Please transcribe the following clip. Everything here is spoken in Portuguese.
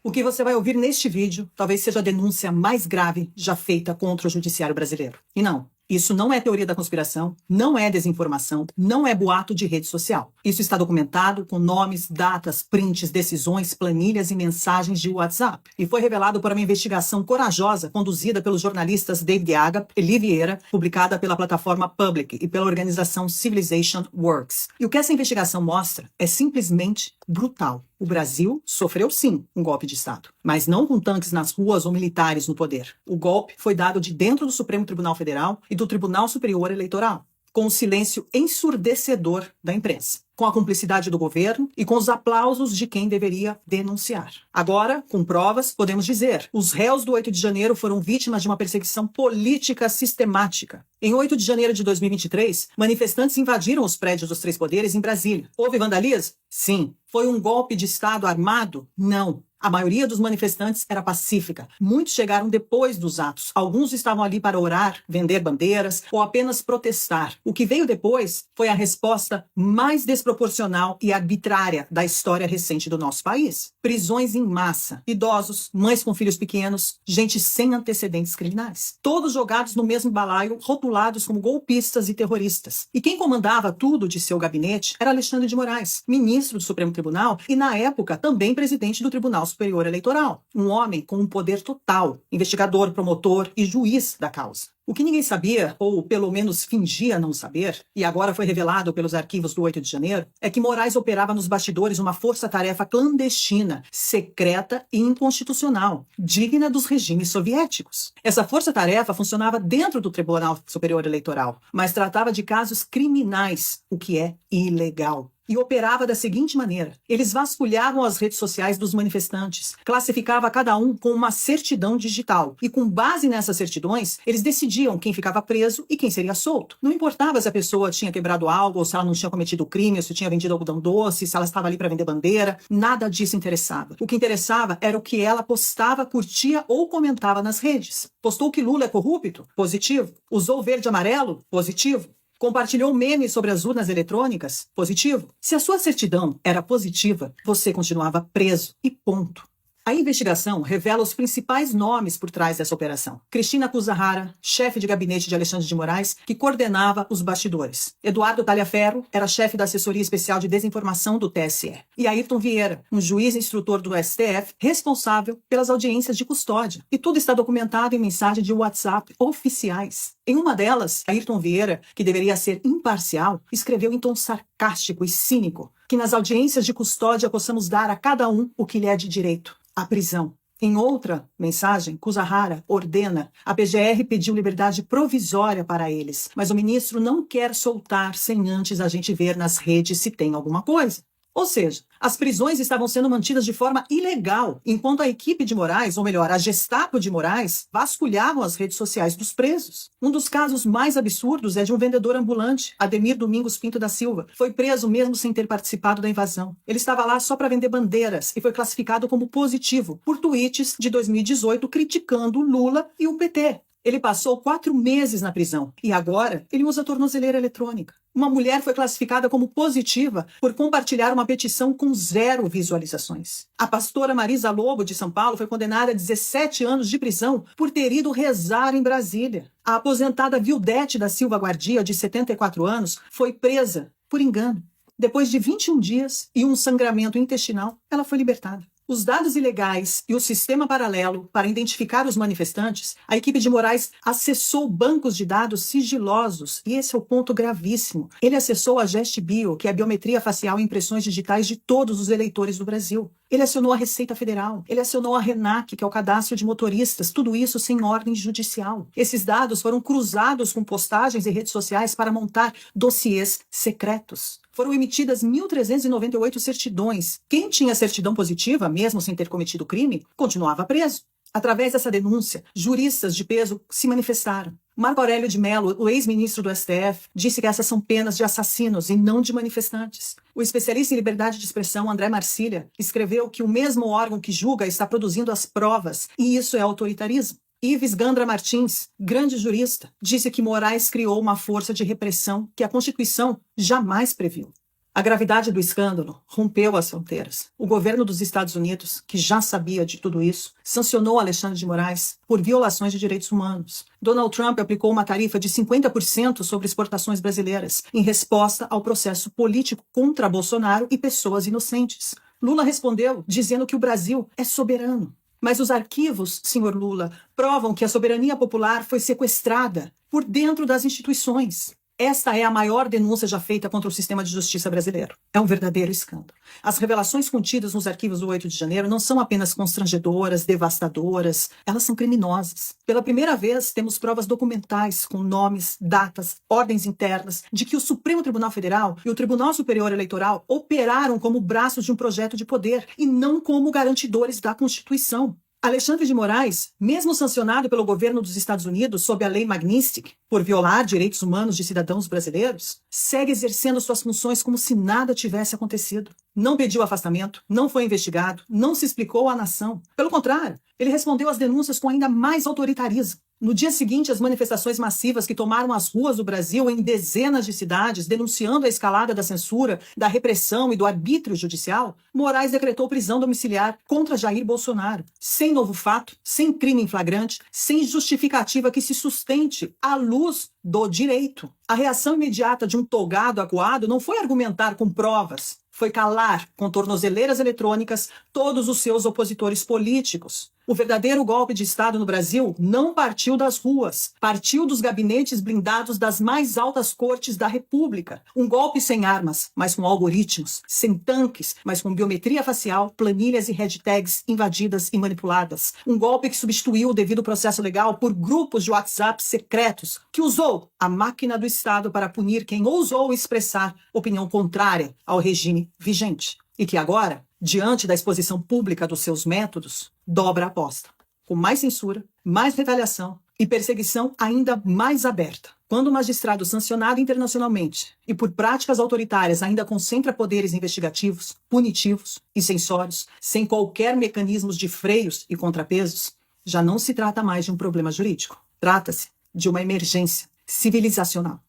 O que você vai ouvir neste vídeo talvez seja a denúncia mais grave já feita contra o judiciário brasileiro. E não, isso não é teoria da conspiração, não é desinformação, não é boato de rede social. Isso está documentado com nomes, datas, prints, decisões, planilhas e mensagens de WhatsApp. E foi revelado por uma investigação corajosa conduzida pelos jornalistas David Aga, Eli Vieira, publicada pela plataforma Public e pela organização Civilization Works. E o que essa investigação mostra é simplesmente brutal. O Brasil sofreu sim um golpe de Estado, mas não com tanques nas ruas ou militares no poder. O golpe foi dado de dentro do Supremo Tribunal Federal e do Tribunal Superior Eleitoral, com o silêncio ensurdecedor da imprensa, com a cumplicidade do governo e com os aplausos de quem deveria denunciar. Agora, com provas, podemos dizer, os réus do 8 de janeiro foram vítimas de uma perseguição política sistemática. Em 8 de janeiro de 2023, manifestantes invadiram os prédios dos três poderes em Brasília. Houve vandalismo? Sim. Foi um golpe de Estado armado? Não. A maioria dos manifestantes era pacífica. Muitos chegaram depois dos atos. Alguns estavam ali para orar, vender bandeiras ou apenas protestar. O que veio depois foi a resposta mais desproporcional e arbitrária da história recente do nosso país. Prisões em massa, idosos, mães com filhos pequenos, gente sem antecedentes criminais. Todos jogados no mesmo balaio, rotulados como golpistas e terroristas. E quem comandava tudo de seu gabinete era Alexandre de Moraes, ministro do Supremo Tribunal e, na época, também presidente do Tribunal Superior Eleitoral. Um homem com um poder total, investigador, promotor e juiz da causa. O que ninguém sabia, ou pelo menos fingia não saber, e agora foi revelado pelos arquivos do 8 de janeiro, é que Moraes operava nos bastidores uma força-tarefa clandestina, secreta e inconstitucional, digna dos regimes soviéticos. Essa força-tarefa funcionava dentro do Tribunal Superior Eleitoral, mas tratava de casos criminais, o que é ilegal. E operava da seguinte maneira: eles vasculhavam as redes sociais dos manifestantes, classificava cada um com uma certidão digital, e com base nessas certidões, eles decidiam quem ficava preso e quem seria solto. Não importava se a pessoa tinha quebrado algo, ou se ela não tinha cometido crime, ou se tinha vendido algodão doce, se ela estava ali para vender bandeira, nada disso interessava. O que interessava era o que ela postava, curtia ou comentava nas redes. Postou que Lula é corrupto? Positivo. Usou verde e amarelo? Positivo. Compartilhou memes sobre as urnas eletrônicas? Positivo. Se a sua certidão era positiva, você continuava preso e ponto. A investigação revela os principais nomes por trás dessa operação. Cristina Kuzahara, chefe de gabinete de Alexandre de Moraes, que coordenava os bastidores. Eduardo Talhaferro era chefe da assessoria especial de desinformação do TSE. E Ayrton Vieira, um juiz instrutor do STF, responsável pelas audiências de custódia. E tudo está documentado em mensagens de WhatsApp oficiais. Em uma delas, Ayrton Vieira, que deveria ser imparcial, escreveu em tom sarcástico e cínico que nas audiências de custódia possamos dar a cada um o que lhe é de direito: a prisão. Em outra mensagem, Kuzahara ordena: a PGR pediu liberdade provisória para eles, mas o ministro não quer soltar sem antes a gente ver nas redes se tem alguma coisa. Ou seja, as prisões estavam sendo mantidas de forma ilegal, enquanto a equipe de Moraes, ou melhor, a Gestapo de Moraes, vasculhavam as redes sociais dos presos. Um dos casos mais absurdos é de um vendedor ambulante, Ademir Domingos Pinto da Silva. Foi preso mesmo sem ter participado da invasão. Ele estava lá só para vender bandeiras e foi classificado como positivo por tweets de 2018 criticando Lula e o PT. Ele passou 4 meses na prisão e agora ele usa tornozeleira eletrônica. Uma mulher foi classificada como positiva por compartilhar uma petição com 0 visualizações. A pastora Marisa Lobo, de São Paulo, foi condenada a 17 anos de prisão por ter ido rezar em Brasília. A aposentada Vildete da Silva Guardia, de 74 anos, foi presa por engano. Depois de 21 dias e um sangramento intestinal, ela foi libertada. Os dados ilegais e o sistema paralelo para identificar os manifestantes, a equipe de Moraes acessou bancos de dados sigilosos, e esse é o ponto gravíssimo. Ele acessou a GestBio, que é a biometria facial e impressões digitais de todos os eleitores do Brasil. Ele acionou a Receita Federal, ele acionou a RENAC, que é o cadastro de motoristas, tudo isso sem ordem judicial. Esses dados foram cruzados com postagens e redes sociais para montar dossiês secretos. Foram emitidas 1.398 certidões. Quem tinha certidão positiva, mesmo sem ter cometido crime, continuava preso. Através dessa denúncia, juristas de peso se manifestaram. Marco Aurélio de Mello, o ex-ministro do STF, disse que essas são penas de assassinos e não de manifestantes. O especialista em liberdade de expressão, André Marcília, escreveu que o mesmo órgão que julga está produzindo as provas, e isso é autoritarismo. Ives Gandra Martins, grande jurista, disse que Moraes criou uma força de repressão que a Constituição jamais previu. A gravidade do escândalo rompeu as fronteiras. O governo dos Estados Unidos, que já sabia de tudo isso, sancionou Alexandre de Moraes por violações de direitos humanos. Donald Trump aplicou uma tarifa de 50% sobre exportações brasileiras, em resposta ao processo político contra Bolsonaro e pessoas inocentes. Lula respondeu dizendo que o Brasil é soberano. Mas os arquivos, senhor Lula, provam que a soberania popular foi sequestrada por dentro das instituições. Esta é a maior denúncia já feita contra o sistema de justiça brasileiro. É um verdadeiro escândalo. As revelações contidas nos arquivos do 8 de janeiro não são apenas constrangedoras, devastadoras, elas são criminosas. Pela primeira vez, temos provas documentais com nomes, datas, ordens internas de que o Supremo Tribunal Federal e o Tribunal Superior Eleitoral operaram como braços de um projeto de poder e não como garantidores da Constituição. Alexandre de Moraes, mesmo sancionado pelo governo dos Estados Unidos sob a Lei Magnitsky por violar direitos humanos de cidadãos brasileiros, segue exercendo suas funções como se nada tivesse acontecido. Não pediu afastamento, não foi investigado, não se explicou à nação. Pelo contrário, ele respondeu às denúncias com ainda mais autoritarismo. No dia seguinte, as manifestações massivas que tomaram as ruas do Brasil em dezenas de cidades, denunciando a escalada da censura, da repressão e do arbítrio judicial, Moraes decretou prisão domiciliar contra Jair Bolsonaro, sem novo fato, sem crime em flagrante, sem justificativa que se sustente à luz do direito. A reação imediata de um togado acuado não foi argumentar com provas, foi calar com tornozeleiras eletrônicas todos os seus opositores políticos. O verdadeiro golpe de Estado no Brasil não partiu das ruas, partiu dos gabinetes blindados das mais altas cortes da República. Um golpe sem armas, mas com algoritmos, sem tanques, mas com biometria facial, planilhas e hashtags invadidas e manipuladas. Um golpe que substituiu o devido processo legal por grupos de WhatsApp secretos, que usou a máquina do Estado para punir quem ousou expressar opinião contrária ao regime vigente. E que agora, diante da exposição pública dos seus métodos, dobra a aposta, com mais censura, mais retaliação e perseguição ainda mais aberta. Quando o magistrado sancionado internacionalmente e por práticas autoritárias ainda concentra poderes investigativos, punitivos e censórios, sem qualquer mecanismos de freios e contrapesos, já não se trata mais de um problema jurídico. Trata-se de uma emergência civilizacional.